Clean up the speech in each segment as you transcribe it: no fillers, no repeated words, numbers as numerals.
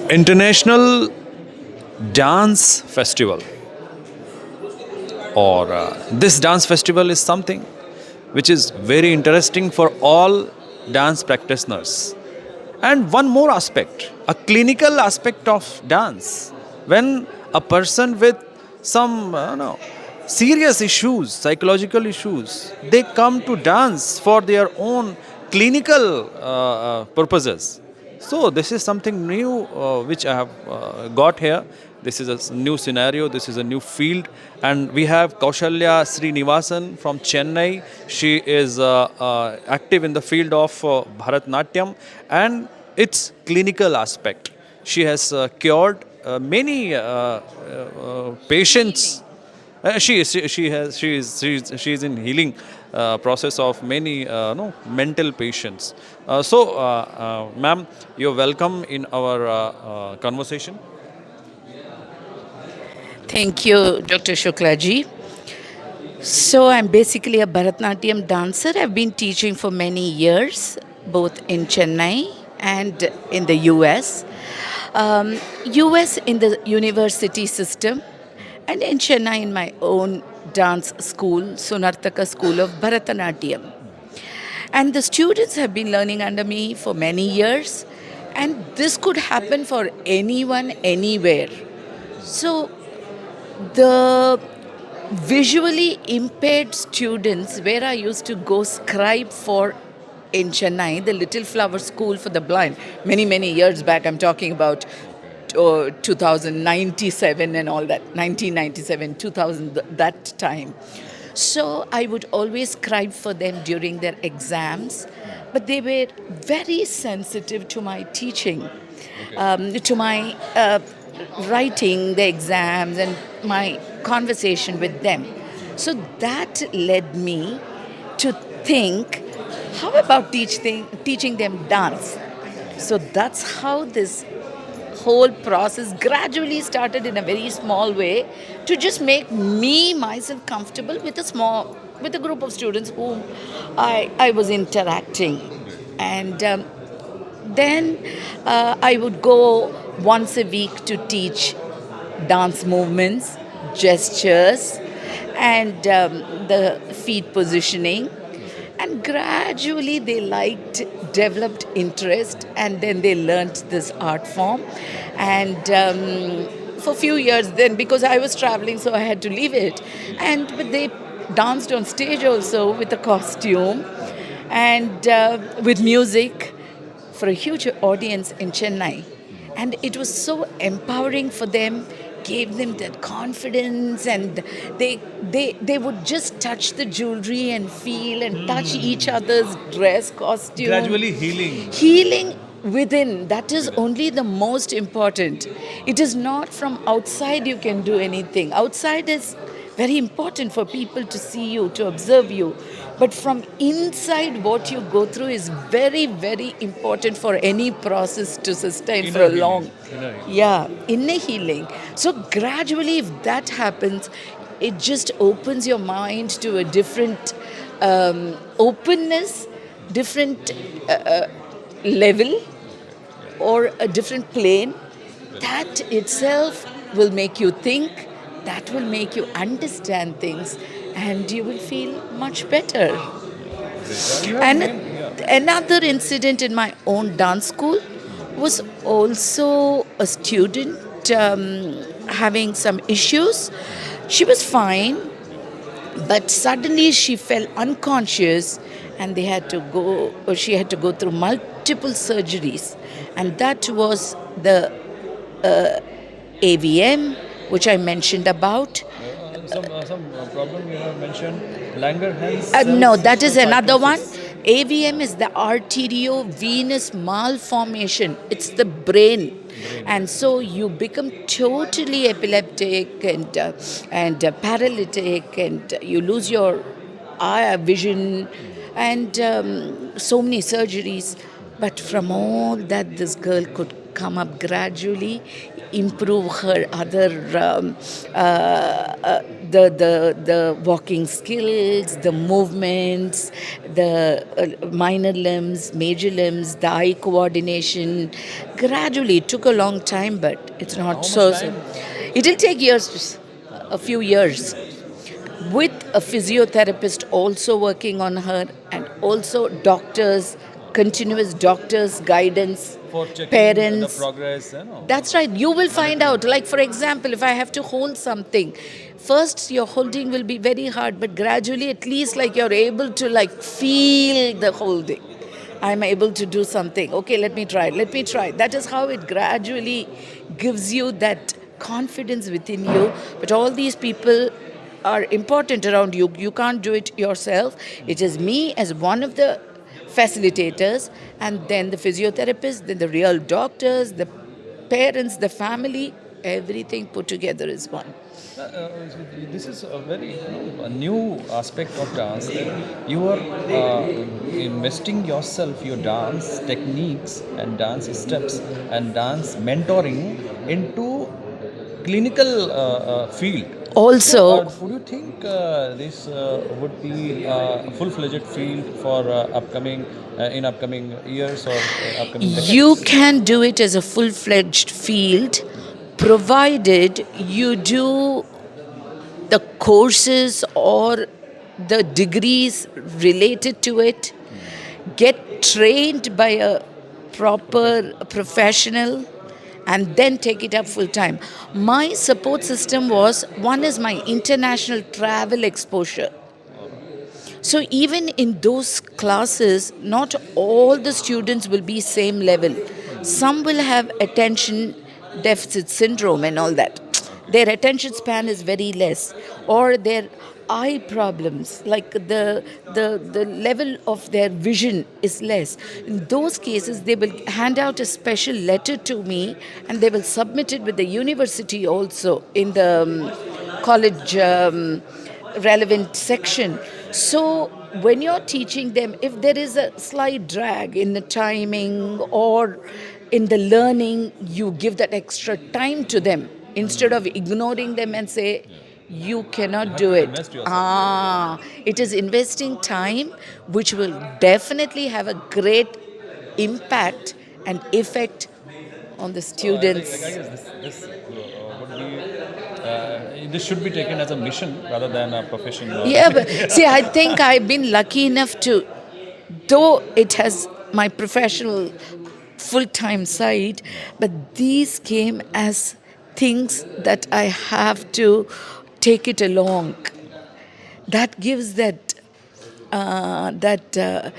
International Dance Festival, or this dance festival is something which is very interesting for all dance practitioners. And one more aspect, a clinical aspect of dance. When a person with some no, serious issues, psychological issues, they come to dance for their own clinical purposes. So this is something new which I have got here. This is a new scenario. This is a new field, and we have Kaushalaya Shrenivasan from Chennai. She is active in the field of Bharatanatyam and its clinical aspect. She has cured many patients. She is in healing process of many no mental patients. Ma'am, you're welcome in our conversation. Thank you, Dr. Shuklaji. So, I'm basically a Bharatanatyam dancer. I've been teaching for many years, both in Chennai and in the US. US in the university system, and in Chennai in my own dance school, Sunartaka School of Bharatanatyam. And the students have been learning under me for many years, and this could happen for anyone, anywhere. So, the visually impaired students, where I used to go scribe for in Chennai, the Little Flower School for the Blind, many, many years back, I'm talking about 2097 and all that, 1997, 2000, that time. So I would always scribe for them during their exams, but they were very sensitive to my teaching, to my writing the exams and my conversation with them. So that led me to think, how about teaching them dance? So that's how this whole process gradually started in a very small way to just make me myself comfortable with a group of students whom I was interacting. And then I would go once a week to teach dance movements, gestures, and the feet positioning. And gradually they developed interest, and then they learnt this art form. And for a few years then, because I was traveling, so I had to leave it. But they danced on stage also with a costume and with music for a huge audience in Chennai. And it was so empowering for them, gave them that confidence, and they would just touch the jewelry and feel and touch each other's dress, costume. Gradually healing. Healing within, that is only the most important. It is not from outside you can do anything. Outside is very important for people to see you, to observe you. But from inside, what you go through is very, very important for any process to sustain for a long. Yeah, inner healing. So gradually, if that happens, it just opens your mind to a different openness, different level, or a different plane. That itself will make you think, that will make you understand things, and you will feel much better. And another incident in my own dance school was also a student having some issues. She was fine, but suddenly she fell unconscious, and she had to go through multiple surgeries. And that was the AVM, which I mentioned about. Some problem you have mentioned. Langerhans. No, that is another one. AVM is the arteriovenous malformation. It's the brain. And so you become totally epileptic and paralytic, and you lose your eye vision, and so many surgeries. But from all that, this girl could come up gradually, improve her other the walking skills, the movements, the minor limbs, major limbs, the eye coordination. Gradually, it took a long time, but it's not How much so. time? It'll take years, a few years, with a physiotherapist also working on her, and also doctors, continuous doctors guidance, For checking the parents. progress, you know. That's right, you will find out, like for example, if I have to hold something, first your holding will be very hard, but gradually at least like you're able to like feel the holding. I'm able to do something. Okay, let me try. That is how it gradually gives you that confidence within you. But all these people are important around you. You can't do it yourself. It is me as one of the facilitators, and then the physiotherapist, then the real doctors, the parents, the family, everything put together is one. This is a very a new aspect of dance that you are investing yourself, your dance techniques and dance steps and dance mentoring into clinical field. So, Also, would you think this would be a full-fledged field for upcoming in upcoming years or upcoming you decades? can do it as a full fledged field provided you do the courses or the degrees related to it, get trained by a proper professional, and then take it up full time. My support system was one is my international travel exposure. So even in those classes, not all the students will be same level. Some will have attention deficit syndrome and all that. Their attention span is very less, or their eye problems, like the level of their vision is less. In those cases, they will hand out a special letter to me, and they will submit it with the university also in the college relevant section. So when you're teaching them, if there is a slight drag in the timing or in the learning, you give that extra time to them instead of ignoring them and say, you cannot do it. It is investing time which will definitely have a great impact and effect on the So I students. guess this would be this should be taken as a mission rather than a profession. Or Yeah, but see, I think I've been lucky enough to, though it has my professional full time side, but these came as things that I have to take it along. That gives uh, that uh,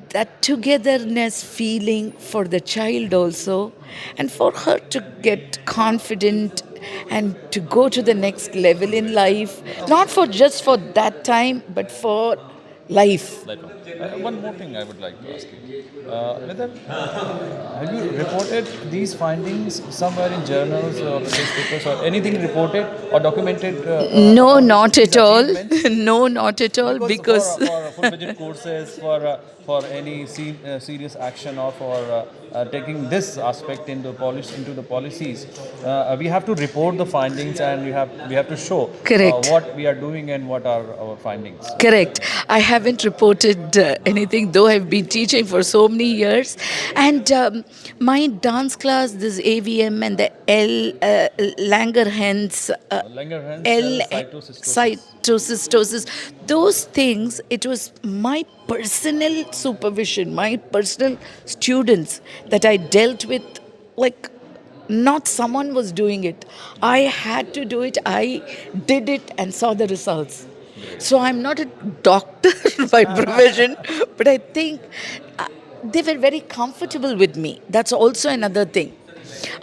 that togetherness feeling for the child also, and for her to get confident and to go to the next level in life, not for just for that time but for life. like one more thing I would like to ask you, whether have you reported these findings somewhere in journals or newspapers or anything reported or documented No, about not these at all. achievements? No, not at all, Because because for full-fledged courses, for any serious action or for taking this aspect into the policies, we have to report the findings and we have to show correct. what we are doing and what are our findings. Correct. I haven't reported anything, though I've been teaching for so many years. And my dance class, this AVM and the Langerhans, Langerhans cell L cytocystosis. cytocystosis, those things, it was my personal supervision, my personal students that I dealt with, like not someone was doing it. I had to do it. I did it and saw the results. So I'm not a doctor by profession, but I think uh, they were very comfortable with me. That's also another thing.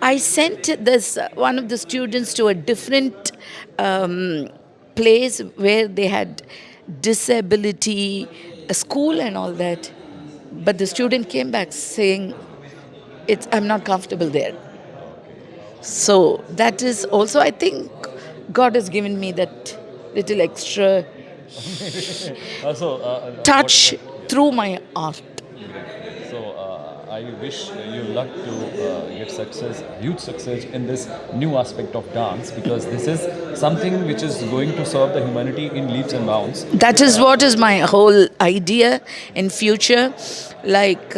I sent this one of the students to a different place where they had disability, a school and all that. But the student came back saying, I'm not comfortable there. So that is also, I think, God has given me that little extra Also, touch whatever. Yeah. through my art. Great. So, I wish you luck to get success, huge success in this new aspect of dance, because this is something which is going to serve the humanity in leaps and bounds. That is what is my whole idea in future. Like,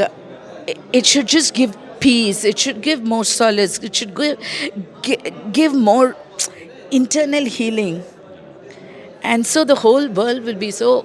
it should just give peace. It should give more solace. It should give more internal healing. And so the whole world will be so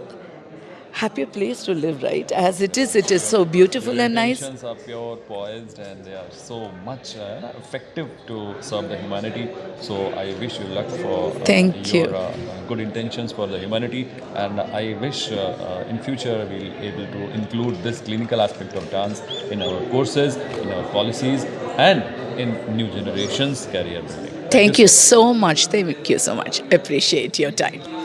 happier place to live, right? As it is so beautiful Your and nice. intentions are pure, poised, and they are so much effective to serve the humanity. So I wish you luck for Thank your you. good intentions for the humanity, and I wish in future we'll able to include this clinical aspect of dance in our courses, in our policies, and in new generations' career building. Thank you Thank you so much. so much. Thank you so much. Appreciate your time.